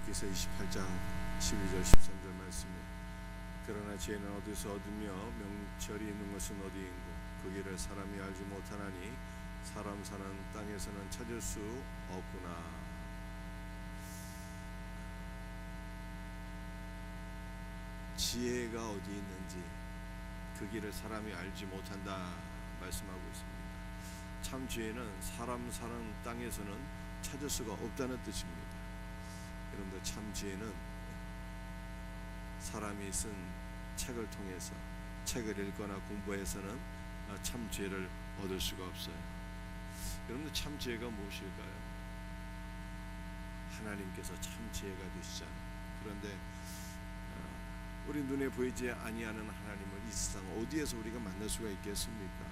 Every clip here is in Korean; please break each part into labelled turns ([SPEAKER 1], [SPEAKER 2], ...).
[SPEAKER 1] 욥기서 28장 12절 13절 말씀에 그러나 지혜는 어디서 얻으며 명철이 있는 것은 어디인고 그 길을 사람이 알지 못하나니 사람 사는 땅에서는 찾을 수 없구나. 지혜가 어디 있는지 그 길을 사람이 알지 못한다 말씀하고 있습니다. 참 지혜는 사람 사는 땅에서는 찾을 수가 없다는 뜻입니다. 그런데 참 지혜는 사람이 쓴 책을 통해서 책을 읽거나 공부해서는 참 지혜를 얻을 수가 없어요. 여러분들 참 지혜가 무엇일까요? 하나님께서 참 지혜가 되시잖아요. 그런데 우리 눈에 보이지 아니하는 하나님을 이 세상 어디에서 우리가 만날 수가 있겠습니까?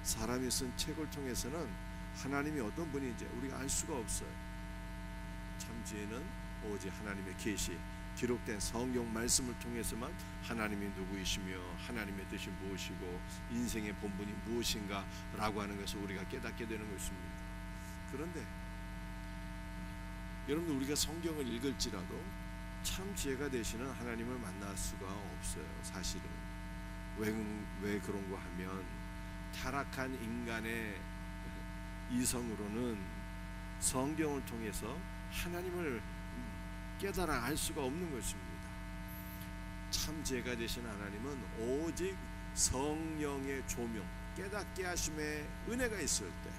[SPEAKER 1] 사람이 쓴 책을 통해서는 하나님이 어떤 분인지 우리가 알 수가 없어요. 참 지혜는 오직 하나님의 계시, 기록된 성경 말씀을 통해서만 하나님이 누구이시며 하나님의 뜻이 무엇이고 인생의 본분이 무엇인가 라고 하는 것을 우리가 깨닫게 되는 것입니다. 그런데 여러분, 우리가 성경을 읽을지라도 참 지혜가 되시는 하나님을 만날 수가 없어요. 사실은 왜 그런가 하면 타락한 인간의 이성으로는 성경을 통해서 하나님을 깨달아 알 수가 없는 것입니다. 참 지혜가 되신 하나님은 오직 성령의 조명, 깨닫게 하심의 은혜가 있을 때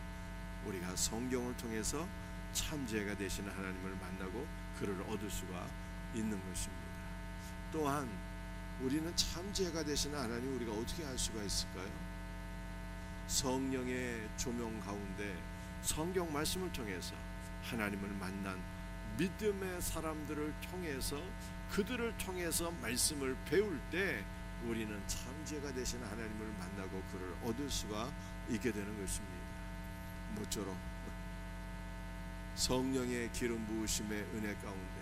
[SPEAKER 1] 우리가 성경을 통해서 참 지혜가 되시는 하나님을 만나고 그를 얻을 수가 있는 것입니다. 또한 우리는 참 지혜가 되시는 하나님 우리가 어떻게 알 수가 있을까요? 성령의 조명 가운데 성경 말씀을 통해서 하나님을 만난 믿음의 사람들을 통해서 그들을 통해서 말씀을 배울 때 우리는 참 지혜가 되시는 하나님을 만나고 그를 얻을 수가 있게 되는 것입니다. 모쪼록 성령의 기름 부으심의 은혜 가운데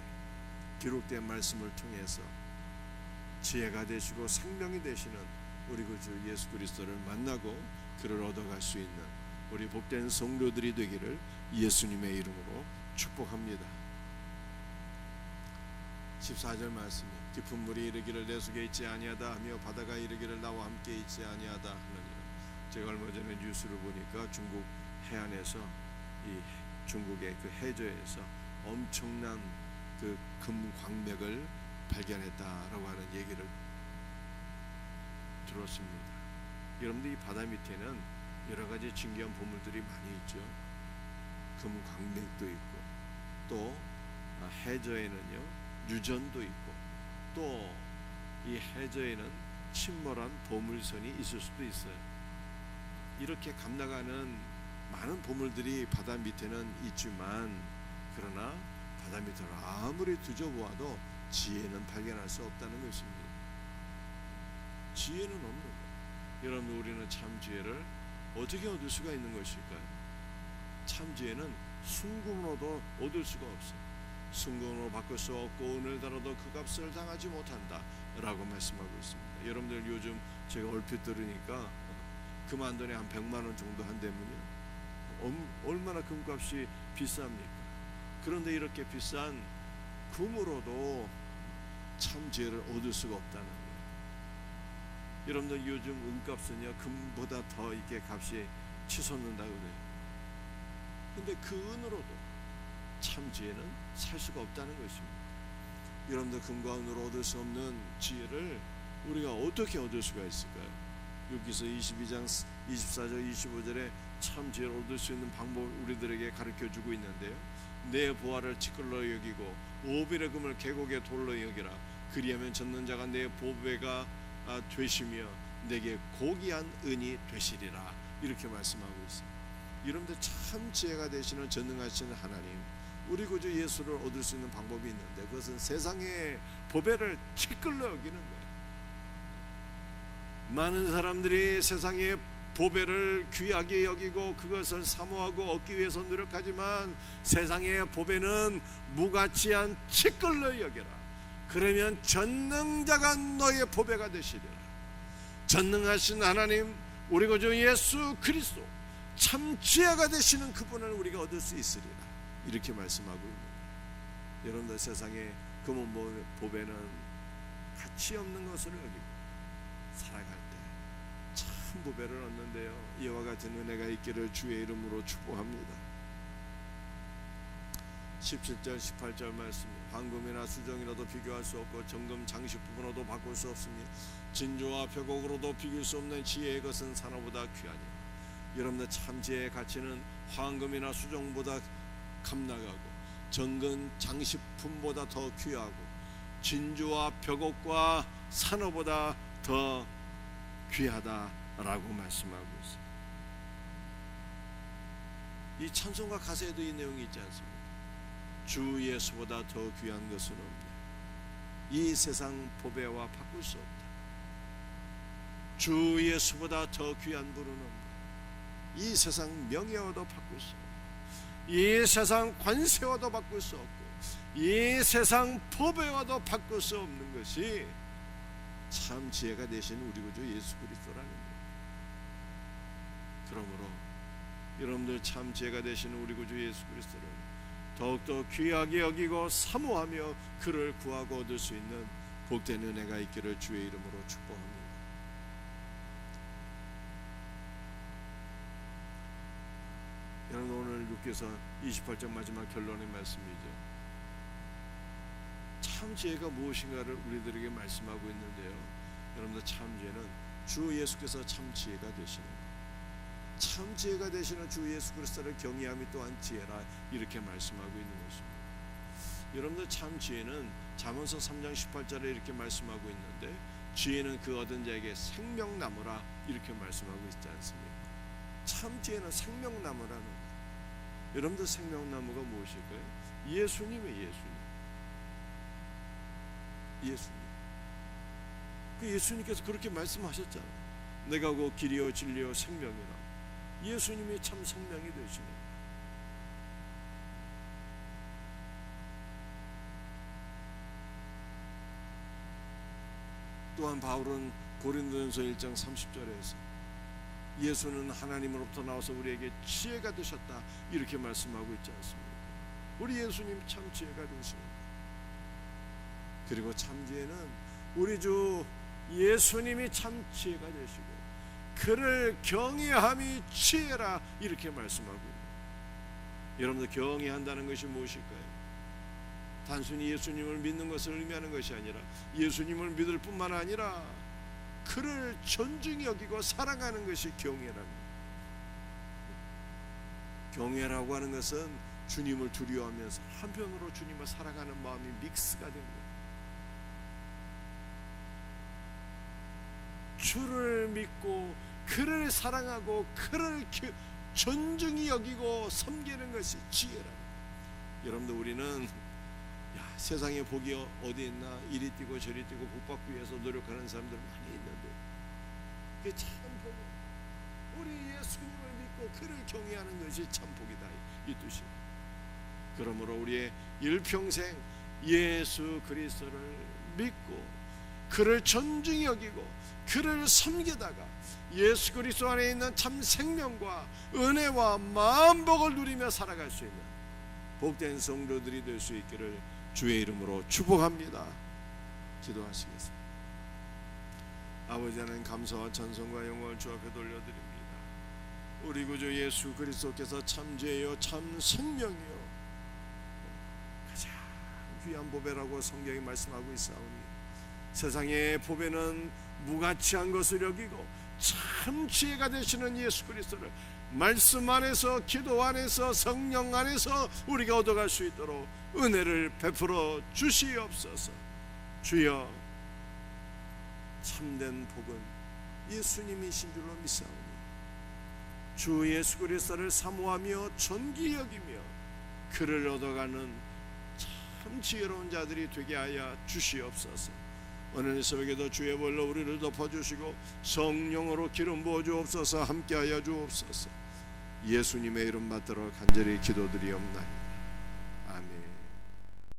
[SPEAKER 1] 기록된 말씀을 통해서 지혜가 되시고 생명이 되시는 우리 구주 예수 그리스도를 만나고 그를 얻어갈 수 있는 우리 복된 성도들이 되기를 예수님의 이름으로 축복합니다. 14절 말씀에 깊은 물이 이르기를 내 속에 있지 아니하다 하며 바다가 이르기를 나와 함께 있지 아니하다 하느니라. 제가 얼마 전에 뉴스를 보니까 중국 해안에서 이 중국의 그 해저에서 엄청난 그 금광맥을 발견했다라고 하는 얘기를 들었습니다. 여러분들 이 바다 밑에는 여러 가지 신기한 보물들이 많이 있죠. 금광맥도 있고 또 해저에는요 유전도 있고 또 이 해저에는 침몰한 보물선이 있을 수도 있어요. 이렇게 감나가는 많은 보물들이 바다 밑에는 있지만 그러나 바다 밑을 아무리 뒤져보아도 지혜는 발견할 수 없다는 것입니다. 지혜는 없는 거예요. 여러분, 우리는 참 지혜를 어떻게 얻을 수가 있는 것일까요? 참 지혜는 순금으로도 얻을 수가 없어요. 순금으로 바꿀 수 없고 오늘따라도 그 값을 당하지 못한다 라고 말씀하고 있습니다. 여러분들 요즘 제가 얼핏 들으니까 금 한 돈에 한 100만 원 정도 한다면요 얼마나 금값이 비쌉니까? 그런데 이렇게 비싼 금으로도 참 지혜를 얻을 수가 없다는 거예요. 여러분들 요즘 은값은요 금보다 더 이렇게 값이 치솟는다고 그래요. 근데 그 은으로도 참 지혜는 살 수가 없다는 것입니다. 여러분들 금과 은으로 얻을 수 없는 지혜를 우리가 어떻게 얻을 수가 있을까요? 여기서 22장 24절 25절에 참 지혜를 얻을 수 있는 방법을 우리들에게 가르쳐주고 있는데요. 내 보화를 티끌로 여기고 오빌의 금을 계곡의 돌로 여기라. 그리하면 젖는 자가 내 보배가 되시며 내게 고귀한 은이 되시리라. 이렇게 말씀하고 있습니다. 여러분들 참 지혜가 되시는 전능하시는 하나님, 우리 구주 예수를 얻을 수 있는 방법이 있는데 그것은 세상의 보배를 티끌로 여기는 거예요. 많은 사람들이 세상의 보배를 귀하게 여기고 그것을 사모하고 얻기 위해서 노력하지만 세상의 보배는 무가치한 티끌로 여겨라. 그러면 전능자가 너의 보배가 되시리라. 전능하신 하나님, 우리 구주 예수 그리스도 참 지혜가 되시는 그분을 우리가 얻을 수 있으리라. 이렇게 말씀하고 있습니다. 여러분들 세상에 금은 보배는 가치 없는 것을 여기고 살아갈 때 참 보배를 얻는데요. 이와 같은 은혜가 있기를 주의 이름으로 축복합니다. 17절 18절 말씀, 황금이나 수정이라도 비교할 수 없고 정금 장식품으로도 바꿀 수 없으니 진주와 벽옥으로도 비길 수 없는 지혜의 것은 산호보다 귀하니. 여러분들 참 지혜의 가치는 황금이나 수정보다 값나가고 정금 장식품보다 더 귀하고 진주와 벽옥과 산호보다 더 귀하다라고 말씀하고 있습니다. 이 찬송가 가사에도 이 내용이 있지 않습니까? 주 예수보다 더 귀한 것은 없네. 이 세상 보배와 바꿀 수 없다. 주 예수보다 더 귀한 분은 없네. 이 세상 명예와도 바꿀 수 없고, 이 세상 관세와도 바꿀 수 없고, 이 세상 보배와도 바꿀 수 없는 것이 참 지혜가 되신 우리 구주 예수 그리스도라는 거예요. 그러므로 여러분들 참 지혜가 되시는 우리 구주 예수 그리스도를 더욱더 귀하게 여기고 사모하며 그를 구하고 얻을 수 있는 복된 은혜가 있기를 주의 이름으로 축복합니다. 여러분 오늘 6계서 28절 마지막 결론의 말씀이죠. 참 지혜가 무엇인가를 우리들에게 말씀하고 있는데요. 여러분들 참 지혜는 주 예수께서 참 지혜가 되시는 거예요. 참 지혜가 되시는 주 예수 그리스도를 경외함이 또한 지혜라 이렇게 말씀하고 있는 것입니다. 여러분들 참 지혜는 잠언서 3장 18절에 이렇게 말씀하고 있는데 지혜는 그 얻은 자에게 생명나무라 이렇게 말씀하고 있지 않습니까? 참 지혜는 생명나무라는 거예요. 여러분들 생명나무가 무엇일까요? 예수님의 예수님. 그 예수님께서 그렇게 말씀하셨잖아요. 내가 그 길이요 진리요 생명이라. 예수님이 참 생명이 되시네. 또한 바울은 고린도전서 1장 30절에서 예수는 하나님으로부터 나와서 우리에게 지혜가 되셨다 이렇게 말씀하고 있지 않습니까? 우리 예수님 참 지혜가 되십니다. 그리고 참 지혜는 우리 주 예수님이 참 지혜가 되시고 그를 경외함이 지혜라 이렇게 말씀하고 있습니다. 여러분들 경외한다는 것이 무엇일까요? 단순히 예수님을 믿는 것을 의미하는 것이 아니라 예수님을 믿을 뿐만 아니라 그를 존중히 여기고 사랑하는 것이 경외랍니다. 경외라고 하는 것은 주님을 두려워하면서 한편으로 주님을 사랑하는 마음이 믹스가 된 거예요. 주를 믿고 그를 사랑하고 그를 존중히 여기고 섬기는 것이 지혜랍니다. 여러분들 우리는 세상에 복이 어디 있나 이리 뛰고 저리 뛰고 복 받기 위해서 노력하는 사람들 많이 있는데 그게 참 복. 우리 예수님을 믿고 그를 경외하는 것이 참 복이다 이 뜻이에요. 그러므로 우리의 일평생 예수 그리스도를 믿고 그를 존중히 여기고 그를 섬기다가 예수 그리스도 안에 있는 참 생명과 은혜와 만복을 누리며 살아갈 수 있는 복된 성도들이 될 수 있기를 주의 이름으로 축복합니다. 기도하시겠습니다. 아버지 하나님 감사와 찬송과 영광을 주 앞에 돌려드립니다. 우리 구주 예수 그리스도께서 참 지혜요 참 생명이요 가장 귀한 보배라고 성경이 말씀하고 있사오니 세상의 보배는 무가치한 것을 여기고 참 지혜가 되시는 예수 그리스도를 말씀 안에서 기도 안에서 성령 안에서 우리가 얻어갈 수 있도록 은혜를 베풀어 주시옵소서. 주여 참된 복은 예수님이신 줄로 믿사오니 주 예수 그리스도를 사모하며 존귀 여기며 그를 얻어가는 참 지혜로운 자들이 되게 하여 주시옵소서. 오늘 새벽에도 주의 벌로 우리를 덮어주시고 성령으로 기름 부어 주옵소서. 함께하여 주옵소서. 예수님의 이름 받들어 간절히 기도드리옵나이다.